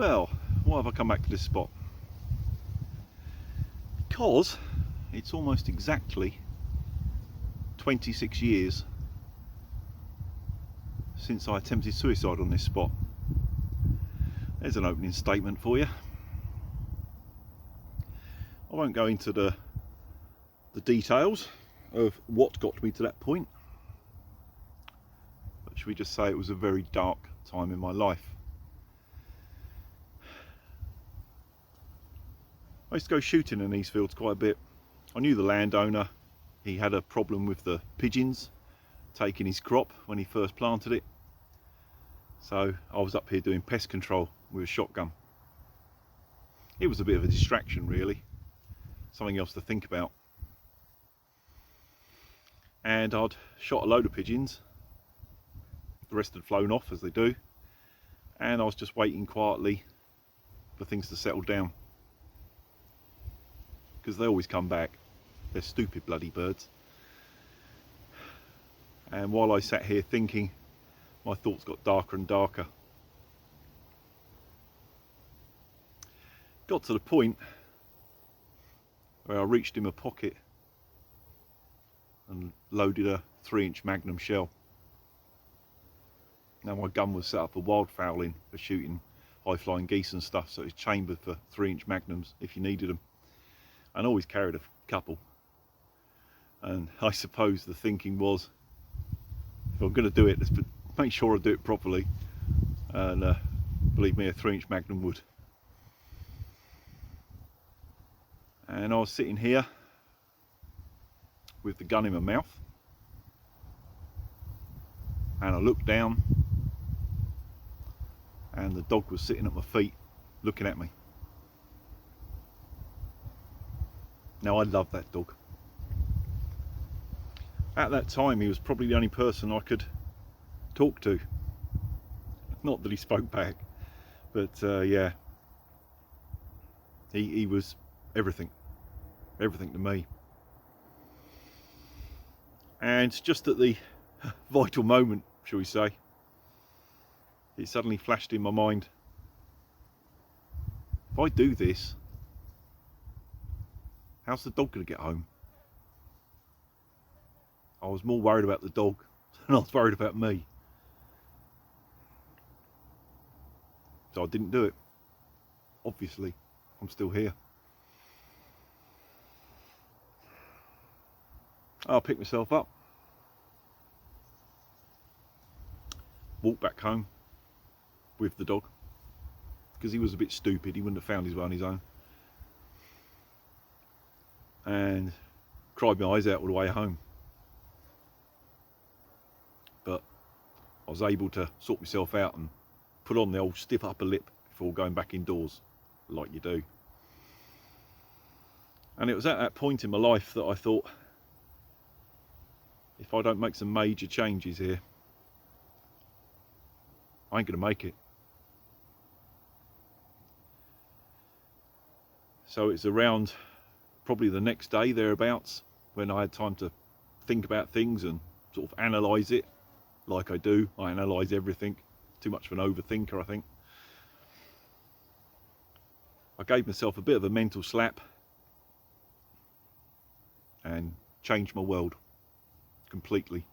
Well, why have I come back to this spot? Because it's almost exactly 26 years since I attempted suicide on this spot. There's an opening statement for you. I won't go into the details of what got me to that point, but should we just say it was a very dark time in my life. I used to go shooting in these fields quite a bit. I knew the landowner. He had a problem with the pigeons taking his crop when he first planted it, so I was up here doing pest control with a shotgun. It was a bit of a distraction, really, something else to think about. And I'd shot a load of pigeons. The rest had flown off, as they do, and I was just waiting quietly for things to settle down, because they always come back. They're stupid bloody birds. And while I sat here thinking, my thoughts got darker and darker. Got to the point where I reached in my pocket and loaded a 3-inch Magnum shell. Now my gun was set up for wildfowling, for shooting high flying geese and stuff, so it's chambered for 3-inch Magnums if you needed them. And I always carried a couple. And I suppose the thinking was, if I'm going to do it, let's make sure I do it properly. And believe me, a 3-inch Magnum would. And I was sitting here with the gun in my mouth, and I looked down, and the dog was sitting at my feet looking at me. Now, I love that dog. At that time, he was probably the only person I could talk to. Not that he spoke back, but yeah, he was everything to me. And just at the vital moment, shall we say, it suddenly flashed in my mind, if I do this, how's the dog going to get home? I was more worried about the dog than I was worried about me. So I didn't do it. Obviously, I'm still here. I picked myself up, walked back home with the dog, because he was a bit stupid. He wouldn't have found his way on his own. And cried my eyes out all the way home. But I was able to sort myself out and put on the old stiff upper lip before going back indoors, like you do. And it was at that point in my life that I thought, if I don't make some major changes here, I ain't going to make it. So it's around probably the next day, thereabouts, when I had time to think about things and sort of analyse it, like I do. I analyse everything. Too much of an overthinker, I think. I gave myself a bit of a mental slap and changed my world completely.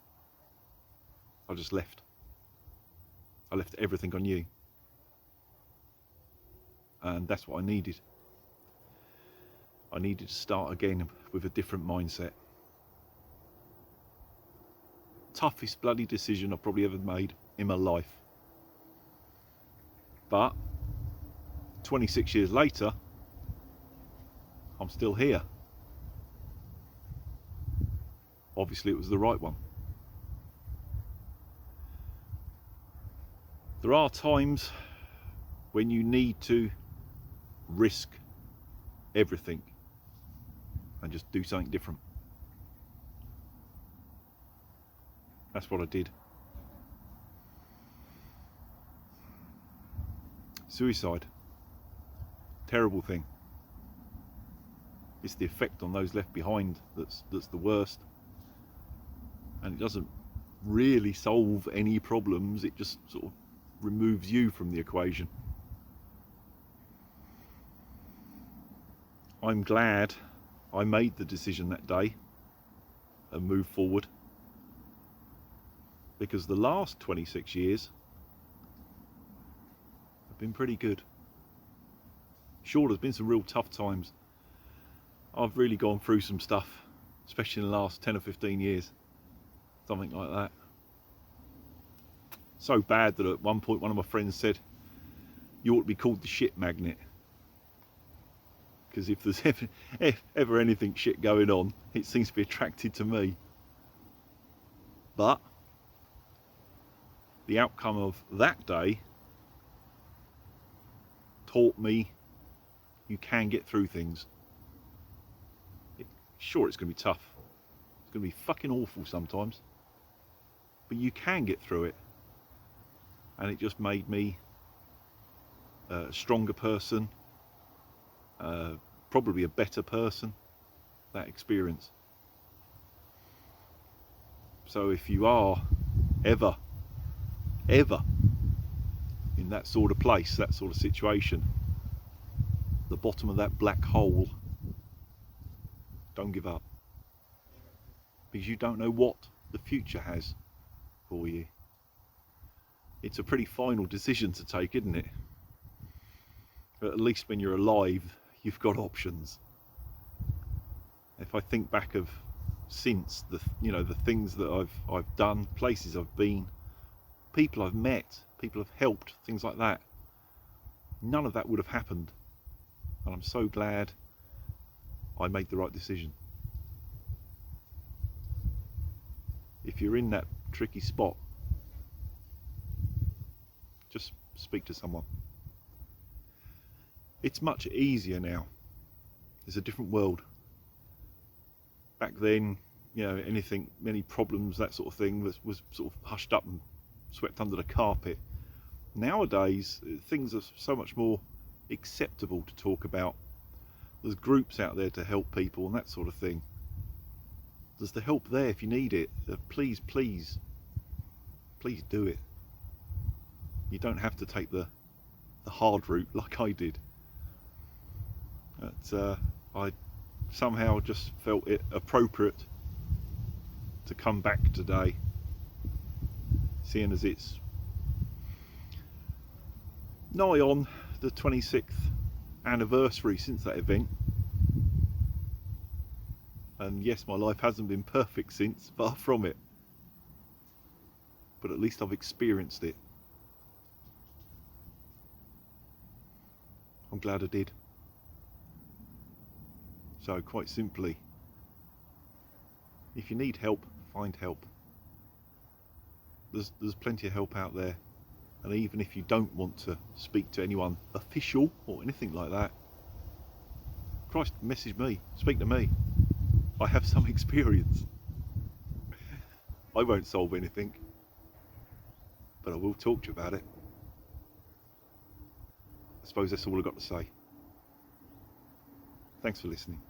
I just left. I left everything on you. And that's what I needed. I needed to start again with a different mindset. Toughest bloody decision I've probably ever made in my life. But 26 years later, I'm still here. Obviously, it was the right one. There are times when you need to risk everything and just do something different. That's what I did. Suicide. Terrible thing. It's the effect on those left behind that's the worst. And it doesn't really solve any problems, it just sort of removes you from the equation. I'm glad I made the decision that day and moved forward, because the last 26 years have been pretty good. Sure, there's been some real tough times. I've really gone through some stuff, especially in the last 10 or 15 years, something like that. So bad that at one point one of my friends said, you ought to be called the shit magnet. Because if there's ever anything shit going on, it seems to be attracted to me. But the outcome of that day taught me you can get through things. Sure, it's going to be tough. It's going to be fucking awful sometimes. But you can get through it. And it just made me a stronger person, probably a better person, that experience. So if you are ever in that sort of place, that sort of situation, the bottom of that black hole, don't give up, because you don't know what the future has for you. It's a pretty final decision to take, isn't it? But at least when you're alive, you've got options. If I think back of since the things that I've done, places I've been, people I've met, people I've helped, things like that, none of that would have happened. And I'm so glad I made the right decision. If you're in that tricky spot, just speak to someone. It's much easier now. It's a different world. Back then, many problems, that sort of thing was sort of hushed up and swept under the carpet. Nowadays, things are so much more acceptable to talk about. There's groups out there to help people and that sort of thing. There's the help there if you need it. Please do it. You don't have to take the hard route like I did. But I somehow just felt it appropriate to come back today, seeing as it's nigh on the 26th anniversary since that event. And yes, my life hasn't been perfect since, far from it, but at least I've experienced it. I'm glad I did. So quite simply, if you need help, find help. There's plenty of help out there. And even if you don't want to speak to anyone official or anything like that, Christ, message me, speak to me. I have some experience. I won't solve anything, but I will talk to you about it. I suppose that's all I've got to say. Thanks for listening.